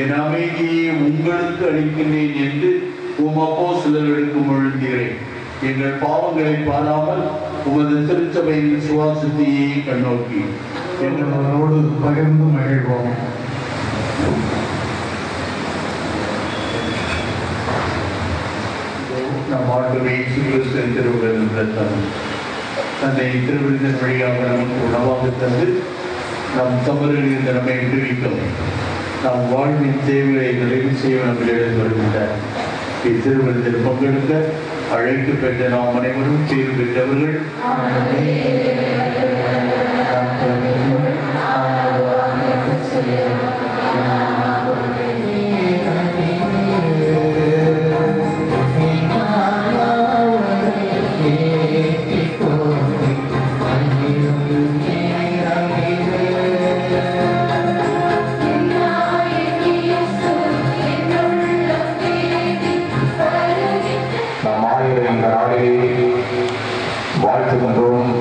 என் அமைதியை உங்களுக்கு அளிக்கின்றேன் என்று உம் அப்போஸ்தலர்களுக்கு மொழிகிறேன். எங்கள் பாவங்களை பாராமல் உமது திருச்சபையின் விசுவாசத்தையே கண்ணோக்கி எங்களோடு பகிர்ந்து மகிழ்வோம். நம் ஆண்டவரே இயேசு கிறிஸ்துவின் திருவுடல் இரத்தம் தன்னை திருவிருந்தின் வழியாக நமக்கு உணவாக தந்து நம் தவறுகளில் நம்மை விடுவிக்கும் நம் வாழ்வின் தேவையை நிறைவு செய்ய நம்மிடம் வருகின்றார். இத்திருவிருந்தில் பங்கெடுக்க அழைத்து பெற்ற நாம் அனைவரும் பேறு பெற்றவர்கள். வாழ்த்துகின்றோம்.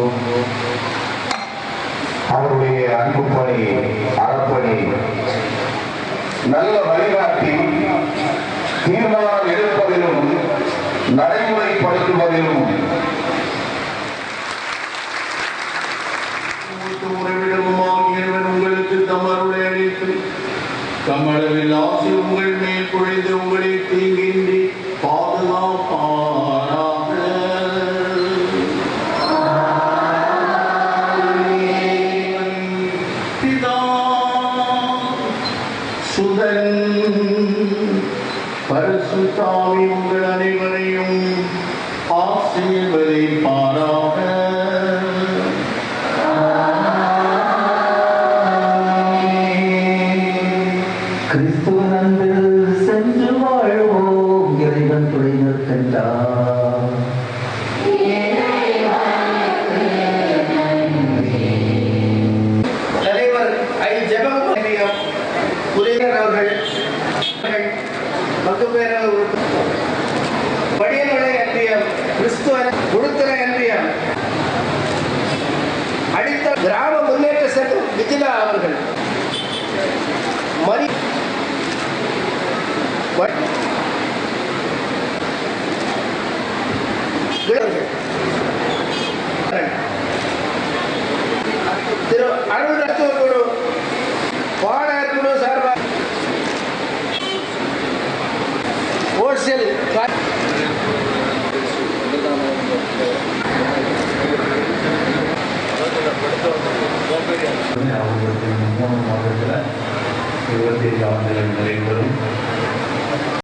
அவருடைய அன்பு பணி, அறப்பணி, நல்ல வழிகாட்டி, தீர்மானம் எடுப்பதிலும் நடைமுறைப்படுத்துவதிலும் உங்களுக்கு தமருடைய அழைத்து தமளவில் ஆசி உங்கள் மேல் பொழிந்து உங்களை தீங்கின்றி பாதுகாப்பாராக. பரிசுத்தாவி உங்கள் அனைவரையும் ஆசீர்வதிப்பாராக. கிறிஸ்துவின் அன்பில் சென்று வாழ்வோம். இறைவன் துணை நிற்கின்றார். தலைவர் ஐ ஜெபம் அவர்கள் படியனுடைய அன்பியம் கிறிஸ்துவ முழுத்தர அன்பியம் அடித்த கிராம முன்னேற்ற சங்கம் விஜிலா அவர்கள் திரு அருள் குழு பாடகர் குழு சார்பாக ஹோல்சேல் மாதத்தில் 25 ஆண்டுகள் நிறைவேறும்.